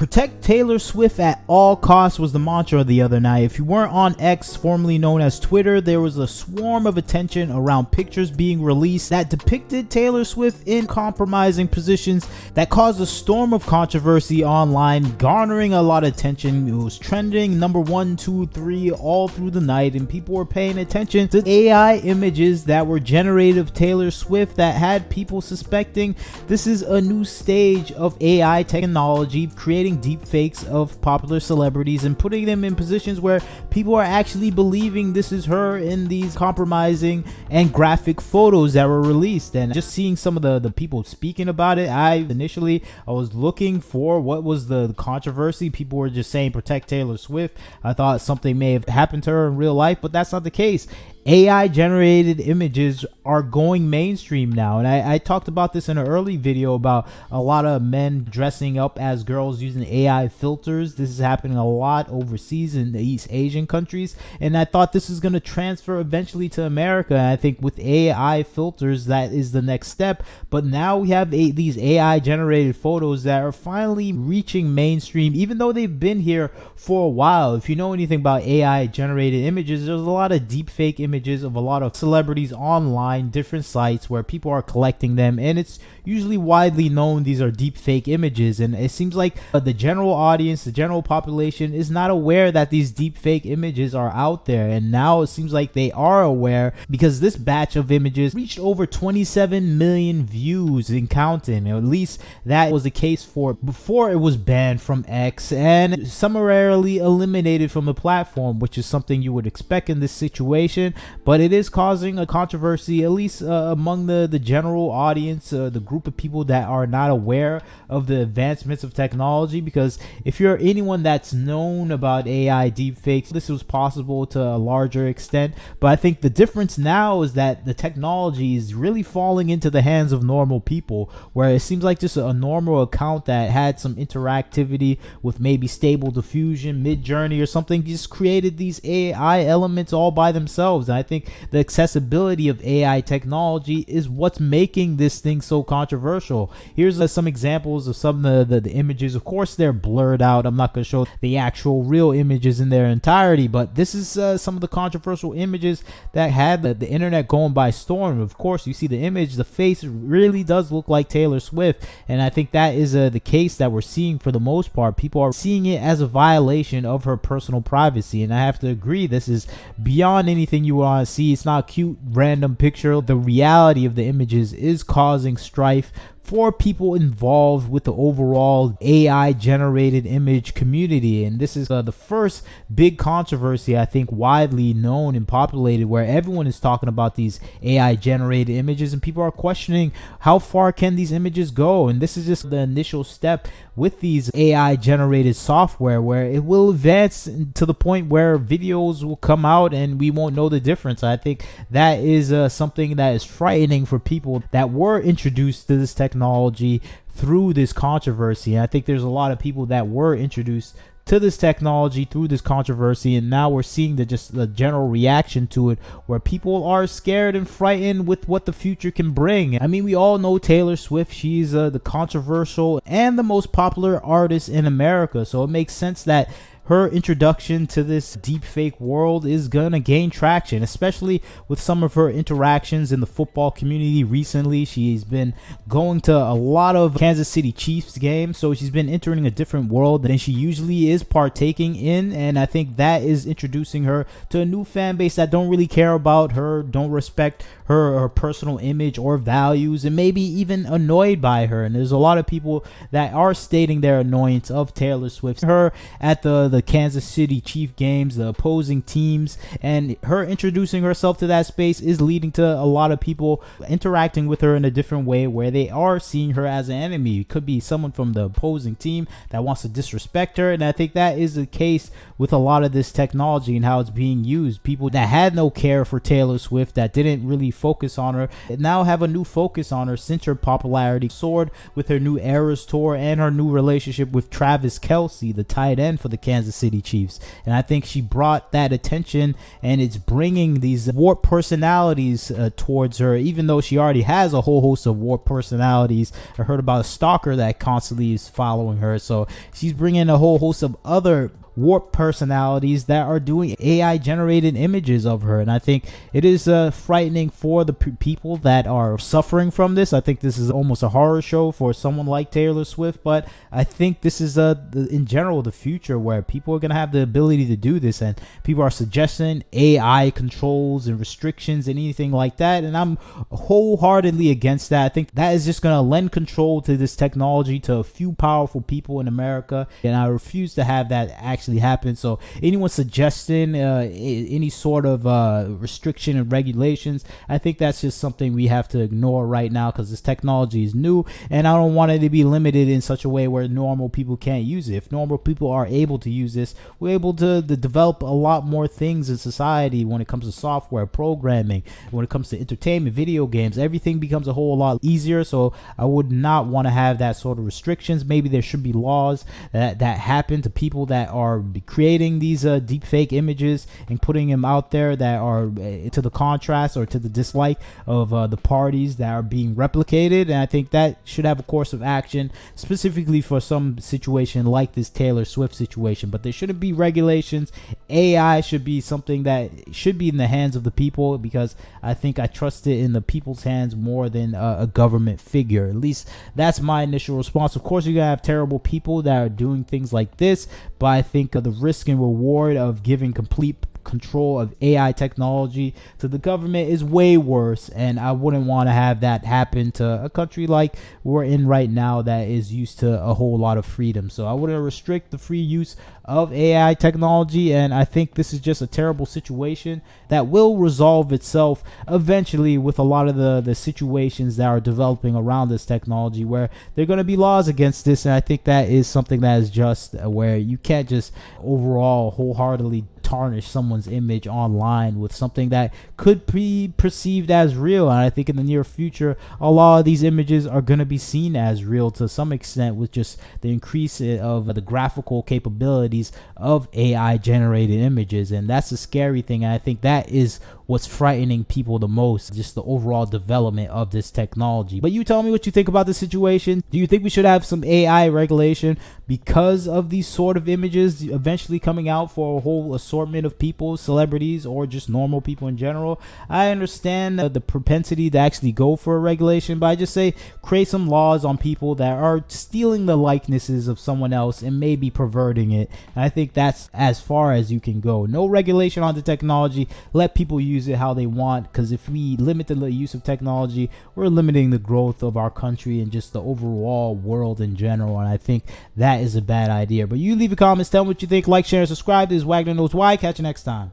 Protect Taylor Swift at all costs was the mantra the other night. If you weren't on X, formerly known as Twitter, there was a swarm of attention around pictures being released that depicted Taylor Swift in compromising positions that caused a storm of controversy online, garnering a lot of attention. It was trending number 1, 2, 3 all through the night, and people were paying attention to AI images that were generated of Taylor Swift that had people suspecting this is a new stage of AI technology, creating deep fakes of popular celebrities and putting them in positions where people are actually believing this is her in these compromising and graphic photos that were released. And just seeing some of the people speaking about it, I was looking for what was the controversy. People were just saying protect Taylor Swift. I thought something may have happened to her in real life, but that's not the case. AI generated images are going mainstream now, and I talked about this in an early video about a lot of men dressing up as girls using AI filters. This is happening a lot overseas in the East Asian countries, and I thought this is going to transfer eventually to America. And I think with AI filters, that is the next step. But now we have these AI generated photos that are finally reaching mainstream, even though they've been here for a while. If you know anything about AI generated images, there's a lot of deep fake images of a lot of celebrities online, different sites where people are collecting them, and it's usually widely known these are deep fake images. And it seems like the general audience, the general population is not aware that these deep fake images are out there, and now it seems like they are aware because this batch of images reached over 27 million views and counting. At least that was the case for before it was banned from X and summarily eliminated from the platform, which is something you would expect in this situation. But it is causing a controversy, at least among the general audience, the group of people that are not aware of the advancements of technology. Because if you're anyone that's known about AI deepfakes, this was possible to a larger extent. But I think the difference now is that the technology is really falling into the hands of normal people, where it seems like just a normal account that had some interactivity with maybe Stable Diffusion, Midjourney or something just created these AI elements all by themselves. And I think the accessibility of AI technology is what's making this thing so controversial. Here's some examples of some of the images. Of course, they're blurred out. I'm not going to show the actual real images in their entirety, but this is some of the controversial images that had the internet going by storm. Of course, you see the image, the face really does look like Taylor Swift, and I think that is the case that we're seeing for the most part. People are seeing it as a violation of her personal privacy, and I have to agree, this is beyond anything you want to see. It's not a cute random picture. The reality of the images is causing strife for people involved with the overall AI generated image community. And this is the first big controversy, I think, widely known and populated, where everyone is talking about these AI generated images and people are questioning how far can these images go. And this is just the initial step with these AI generated software, where it will advance to the point where videos will come out and we won't know the difference. I think that is something that is frightening for people that were introduced to this technology through this controversy. And I think there's a lot of people that were introduced to this technology through this controversy, and now we're seeing the general reaction to it, where people are scared and frightened with what the future can bring. I mean, we all know Taylor Swift. She's the controversial and the most popular artist in America, so it makes sense that her introduction to this deepfake world is gonna gain traction, especially with some of her interactions in the football community recently. She's been going to a lot of Kansas City Chiefs games, so she's been entering a different world than she usually is partaking in, and I think that is introducing her to a new fan base that don't really care about her, don't respect her personal image or values, and maybe even annoyed by her. And there's a lot of people that are stating their annoyance of Taylor Swift, her at the Kansas City Chief games, the opposing teams, and her introducing herself to that space is leading to a lot of people interacting with her in a different way, where they are seeing her as an enemy. It could be someone from the opposing team that wants to disrespect her, and I think that is the case with a lot of this technology and how it's being used. People that had no care for Taylor Swift, that didn't really focus on her, now have a new focus on her since her popularity soared with her new Eras tour and her new relationship with Travis Kelce, the tight end for the Kansas Kansas City Chiefs. And I think she brought that attention, and it's bringing these warped personalities towards her, even though she already has a whole host of warped personalities. I heard about a stalker that constantly is following her, so she's bringing a whole host of other warped personalities that are doing AI generated images of her. And I think it is frightening for the people that are suffering from this. I think this is almost a horror show for someone like Taylor Swift, but I think this is in general the future, where people are going to have the ability to do this, and people are suggesting AI controls and restrictions and anything like that, and I'm wholeheartedly against that. I think that is just going to lend control to this technology to a few powerful people in America, and I refuse to have that actually happen. So anyone suggesting any sort of restriction and regulations, I think that's just something we have to ignore right now, because this technology is new, and I don't want it to be limited in such a way where normal people can't use it. If normal people are able to use this, we're able to develop a lot more things in society. When it comes to software, programming, when it comes to entertainment, video games, everything becomes a whole lot easier. So I would not want to have that sort of restrictions. Maybe there should be laws that happen to people that are creating these deep fake images and putting them out there that are to the contrast or to the dislike of the parties that are being replicated. And I think that should have a course of action, specifically for some situation like this Taylor Swift situation. But there shouldn't be regulations. AI should be something that should be in the hands of the people, because I think I trust it in the people's hands more than a government figure. At least that's my initial response. Of course, you're gonna have terrible people that are doing things like this, but I think the risk and reward of giving complete control of AI technology to the government is way worse, and I wouldn't want to have that happen to a country like we're in right now that is used to a whole lot of freedom. So I wouldn't restrict the free use of AI technology, and I think this is just a terrible situation that will resolve itself eventually with a lot of the situations that are developing around this technology, where there are going to be laws against this. And I think that is something that is just where you can't just overall wholeheartedly tarnish someone's image online with something that could be perceived as real. And I think in the near future, a lot of these images are going to be seen as real to some extent, with just the increase of the graphical capabilities of AI generated images. And that's a scary thing. And I think that is what's frightening people the most, just the overall development of this technology. But you tell me what you think about the situation. Do you think we should have some AI regulation because of these sort of images eventually coming out for a whole assortment of people, celebrities, or just normal people in general? I understand the propensity to actually go for a regulation, but I just say create some laws on people that are stealing the likenesses of someone else and maybe perverting it. And I think that's as far as you can go. No regulation on the technology. Let people use it how they want, because if we limit the use of technology, we're limiting the growth of our country and just the overall world in general. And I think that is a bad idea. But you leave a comment, tell me what you think, like, share, and subscribe. This is Wagner Knows Why. Catch you next time.